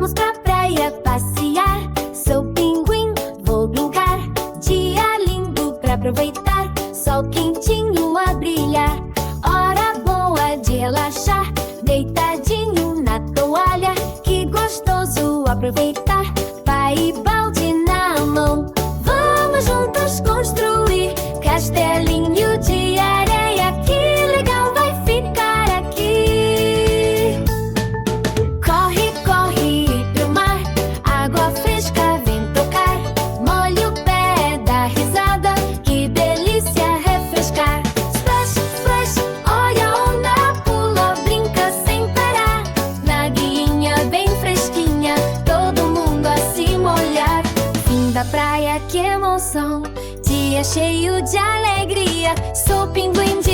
Vamos pra praia passear. Sou pinguim, vou brincar. Dia lindo pra aproveitar. Sol quentinho a brilhar. Hora boa de relaxar. Deitadinho na toalha. Que gostoso aproveitar. Pai e balde na mão. Vamos juntos construir castelinho de areia. Que legal vai ficar aqui. Corre, corre pro mar. Água fresca vem tocar. Molha o pé, dá risada. Que delícia refrescar. Splash, splash, olha a onda. Pula, brinca sem parar. Na guinha bem fresquinha. Todo mundo a se molhar. Fim da praia, que emoção. Dia cheio de alegria. Sou pinguim.